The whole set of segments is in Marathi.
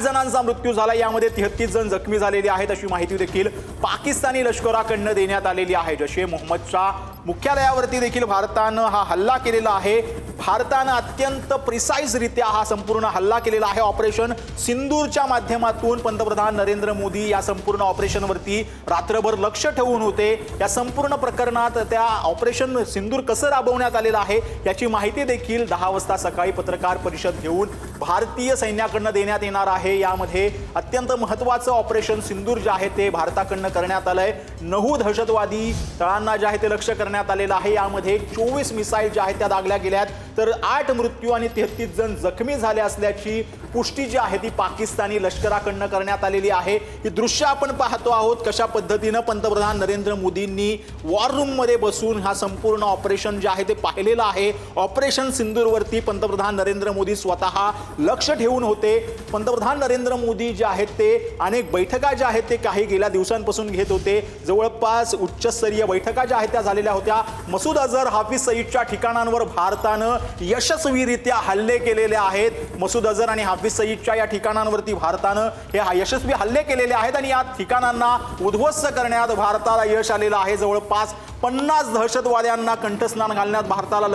जणांचा मृत्यू झाला, यामध्ये 33 जण जखमी झालेले आहेत अशी माहिती देखील पाकिस्तानी लष्कराकडून देण्यात आलेली आहे। जैश ए मोहम्मदच्या मुख्यालयावरती देखील भारतानं हा हल्ला केलेला आहे। भारतानं अत्यंत प्रिसाइजरित्या हा संपूर्ण हल्ला केलेला आहे। ऑपरेशन सिंदूरच्या माध्यमातून पंतप्रधान नरेंद्र मोदी या संपूर्ण ऑपरेशनवरती रात्रभर लक्ष ठेवून होते। या संपूर्ण प्रकरणात त्या ऑपरेशन सिंदूर कसं राबवण्यात आलेलं आहे याची माहिती देखील 10 वाजता सकाळी पत्रकार परिषद घेऊन भारतीय सैन्याकडून देण्यात येणार आहे। यामध्ये अत्यंत महत्त्वाचं ऑपरेशन सिंदूर जे आहे ते भारताकडून करण्यात आलंय। 9 दहशतवादी तळांना जे आहे ते लक्ष्य करण्यात आलेलं आहे। यामध्ये 24 मिसाईल ज्या आहेत त्या दागल्या गेल्यात, तर 8 मृत्यू आणि 33 जण जखमी झाले असल्याची पुष्टी जी आहे ती पाकिस्तानी लष्कराकडून करण्यात आलेली आहे। ही दृश्य आपण पाहतो आहोत कशा पद्धतीने पंतप्रधान नरेंद्र मोदींनी वॉर रूम मध्ये बसून हा संपूर्ण ऑपरेशन जे आहे ते पाहिलेलं आहे। ऑपरेशन सिंदूरवरती पंतप्रधान नरेंद्र मोदी स्वतः लक्ष ठेवून होते। पंतप्रधान नरेंद्र मोदी जे आहेत ते अनेक बैठका ज्या आहेत ते काही गेल्या दिवसांपासून घेत होते। जवळपास उच्चस्तरीय बैठका ज्या आहेत त्या झालेल्या होत्या। मसूद अझर, हाफिज सईदच्या ठिकाणांवर भारतानं यशस्वीरित्या हल्ले केलेले आहेत। मसूद अझर आणि हाफिज सईदच्या या ठिकाणांवरती भारतानं हे यशस्वी हल्ले केलेले आहेत आणि या ठिकाणांना उद्ध्वस्त करण्यात भारताला यश आलेलं आहे। जवळपास 50 दहशतवाद्यांना कंठस्नान घालण्यात भारताला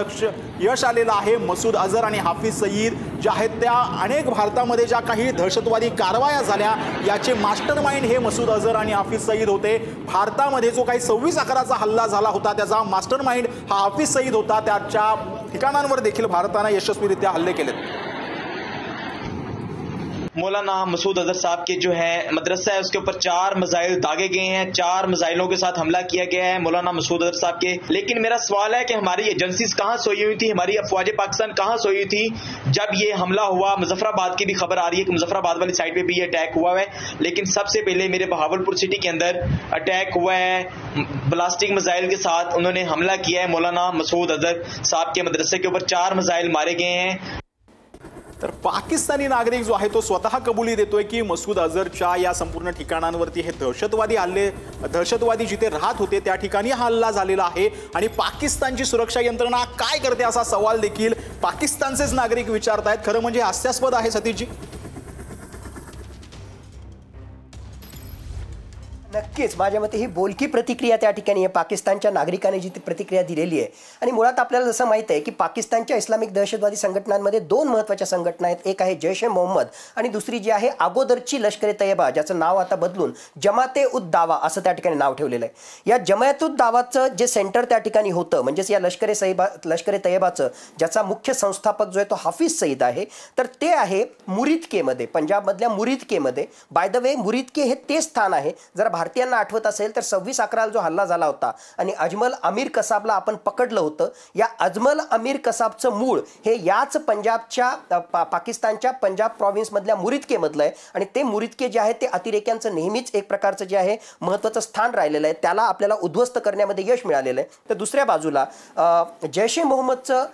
यश आलेलं आहे। मसूद अझर आणि हाफिज सईद ज्या आहेत त्या अनेक भारतामध्ये ज्या काही दहशतवादी कारवाया झाल्या याचे मास्टरमाइंड हे मसूद अझर आणि हाफिज सईद होते। भारतामध्ये जो काही 26/11चा हल्ला झाला होता त्याचा मास्टरमाइंड हा हाफिज सईद होता। त्याच्या ठिकाणांवर देखील भारतानं यशस्वीरित्या हल्ले केलेत। मौलाना मसूद अजहर साहब के जो है मदरसा है उसके ऊपर 4 मिसाइल दागे गए हैं, 4 मिसाइलों के साथ हमला किया गया है मौलाना मसूद अजहर साहब के। लेकिन मेरा सवाल है कि हमारी एजेंसीज कहां सोई हुई थी, हमारी अफवाज पाकिस्तान कहां सोई हुई थी जब ये हमला हुआ। मुजफ्फराबाद की भी खबर आ रही है कि मुजफ्फराबाद वाली साइड पे भी ये अटैक हुआ है, लेकिन सबसे पहले मेरे बहावलपुर सिटी के अंदर अटैक हुआ है ब्लास्टिक मिसाइल के साथ। उन्होंने हमला किया है मौलाना मसूद अजहर साहब के मदरसे के ऊपर 4 मिसाइल मारे गए हैं। तर पाकिस्तानी नागरिक जो आहे तो स्वतः कबुली देतोय की मसूद अझरच्या या संपूर्ण ठिकाणांवरती हे दहशतवादी जिथे राहत होते त्या ठिकाणी हा हल्ला झालेला आहे आणि पाकिस्तानची सुरक्षा यंत्रणा काय करते असा सवाल देखील पाकिस्तानचेच नागरिक विचारतायत। खरं म्हणजे हास्यास्पद आहे सतीशजी। नक्कीच माझ्या मते ही बोलकी प्रतिक्रिया त्या ठिकाणी आहे। पाकिस्तानच्या नागरिकांनी जी प्रतिक्रिया दिलेली आहे आणि मुळात आपल्याला जसं माहित आहे की पाकिस्तानच्या इस्लामिक दहशतवादी संघटनांमध्ये 2 महत्त्वाच्या संघटना आहेत। एक आहे जैश ए मोहम्मद आणि दुसरी जी आहे अगोदरची लष्कर तैयबा, ज्याचं नाव आता बदलून जमाते उद दावा असं त्या ठिकाणी नाव ठेवलेलं आहे। या जमात उद दावाचं जे सेंटर त्या ठिकाणी होतं म्हणजेच या लष्कर तैयबाचं ज्याचा मुख्य संस्थापक जो आहे तो हाफिज सईद आहे, तर ते आहे मुरिदकेमध्ये, पंजाबमधल्या मुरिदकेमध्ये। बाय द वे मुरिदके हे ते स्थान आहे, जर भारतीयांना आठवत असेल तर 26/11ला जो हल्ला झाला होता आणि अजमल अमीर कसाबला आपण पकडलं होतं, या अजमल अमीर कसाबचं मूळ हे याच पंजाबच्या पाकिस्तानच्या पंजाब प्रॉव्हिन्समधल्या मुरिदकेमधलं आहे आणि ते मुरिदके जे आहे ते अतिरेक्यांचं नेहमीच एक प्रकारचं जे आहे महत्त्वाचं स्थान राहिलेलं आहे, त्याला आपल्याला उद्ध्वस्त करण्यामध्ये यश मिळालेलं आहे। तर दुसऱ्या बाजूला जैश ए मोहम्मदचं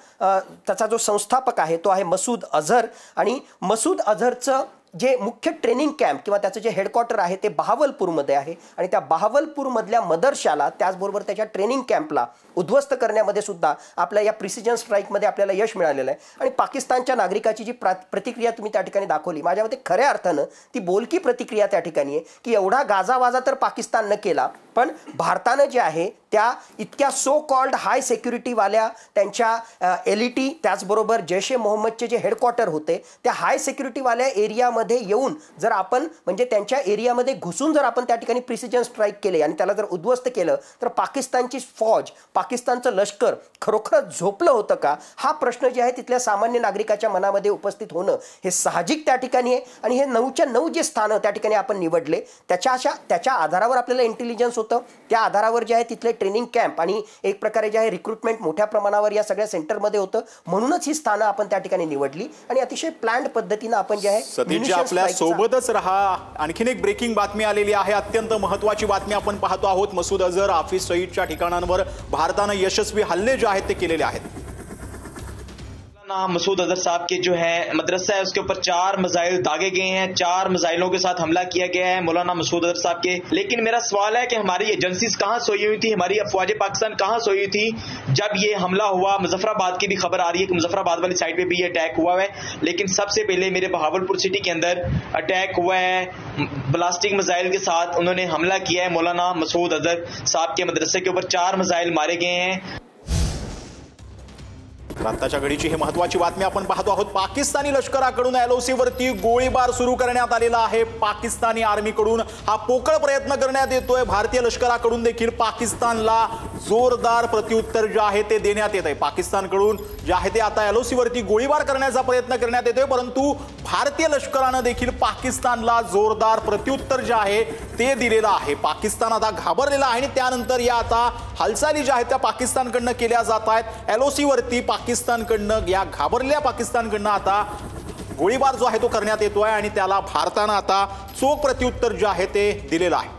त्याचा जो संस्थापक आहे तो आहे मसूद अझर आणि मसूद अझरचं जे मुख्य ट्रेनिंग कॅम्प किंवा त्याचं जे हेडक्वार्टर आहे ते बहावलपूरमध्ये आहे आणि त्या बहावलपूरमधल्या मदरशाला त्याचबरोबर त्याच्या ट्रेनिंग कॅम्पला उद्ध्वस्त करण्यामध्ये सुद्धा आपल्या या प्रिसिजन स्ट्राईकमध्ये आपल्याला यश मिळालेलं आहे। आणि पाकिस्तानच्या नागरिकाची जी प्रतिक्रिया तुम्ही त्या ठिकाणी दाखवली, माझ्या मते खऱ्या अर्थानं ती बोलकी प्रतिक्रिया त्या ठिकाणी आहे की एवढा गाजावाजा तर पाकिस्ताननं केला, पण भारतानं जे आहे त्या इतक्या सो कॉल्ड हाय सिक्युरिटीवाल्या त्यांच्या एलिटी त्याचबरोबर जैश ए मोहम्मदचे जे हेडक्वार्टर होते त्या हाय सिक्युरिटीवाल्या एरियामध्ये येऊन जर आपण म्हणजे त्यांच्या एरियामध्ये घुसून जर आपण त्या ठिकाणी प्रिसिजन स्ट्राईक केले आणि त्याला जर उद्ध्वस्त केलं तर पाकिस्तानची फौज, पाकिस्तानचं लष्कर खरोखरच झोपलं होतं का, हा प्रश्न जे आहे तिथल्या सामान्य नागरिकाच्या मनामध्ये उपस्थित होणं हे साहजिक त्या ठिकाणी आहे। आणि हे 9च्या 9 जे स्थानं त्या ठिकाणी आपण निवडले त्याच्या आधारावर आपल्याला इंटेलिजन्स होतं, त्या आधारावर जे आहे तिथले ट्रेनिंग कॅम्प आणि एक प्रकारे जे आहे रिक्रुटमेंट मोठ्या प्रमाणावर या सगळ्या सेंटरमध्ये होतं, म्हणूनच ही स्थानं आपण त्या ठिकाणी निवडली आणि अतिशय प्लॅन्ड पद्धतीने आपण जे आहे सतीशजी आपल्या सोबतच रहा। आणखीन एक ब्रेकिंग बातमी आलेली आहे, अत्यंत महत्त्वाची बातमी आपण पाहतो आहोत। मसूद अझर, हाफिज सईदच्या ठिकाणांवर भारतानं यशस्वी हल्ले जे आहेत ते केलेले आहेत। मसूद अजहर साहब के जो है मदरसा है उसके ऊपर 4 मिसाइल दागे गए हैं, 4 मिसाइलों के साथ हमला किया गया है मौलाना मसूद अजहर साहब के। लेकिन मेरा सवाल है कि हमारी एजेंसीज कहां सोई हुई थी, हमारी अफवाज पाकिस्तान कहां सोई हुई थी जब ये हमला हुआ। मुजफ्फराबाद की भी खबर आ रही है कि मुजफ्फराबाद वाली साइड पे भी ये अटैक हुआ है, लेकिन सबसे पहले मेरे बहावलपुर सिटी के अंदर अटैक हुआ है ब्लास्टिक मिसाइल के साथ। उन्होंने हमला किया है मौलाना मसूद अजहर साहब के मदरसे के ऊपर 4 मिसाइल मारे गए हैं। आताच्या घडीची ही महत्त्वाची बातमी आपण पाहतो आहोत। पाकिस्तानी लष्कराकडून LOC वरती गोळीबार सुरू करण्यात आलेला आहे। पाकिस्तानी आर्मीकडून हा पोकळ प्रयत्न करण्यात येतोय। भारतीय लष्कराकडून देखील पाकिस्तानला जोरदार प्रत्युत्तर जे आहे ते देण्यात येत आहे। पाकिस्तानकडून जे आहे ते आता LOC वरती गोळीबार करण्याचा प्रयत्न करण्यात येतोय, परंतु भारतीय लष्कराने देखील पाकिस्तानला जोरदार प्रत्युत्तर जे आहे ते दिलेलं आहे। पाकिस्तान आता घाबरलेला आहे आणि त्यानंतर या आता हालचाली ज्या आहेत त्या पाकिस्तानकडनं केल्या जात आहेत। LOC वरती पाकिस्तानकडनं या घाबरलेल्या पाकिस्तानकडनं आता गोळीबार जो आहे तो करण्यात येतोय आणि त्याला भारतानं आता चोख प्रत्युत्तर जे आहे ते दिलेलं आहे।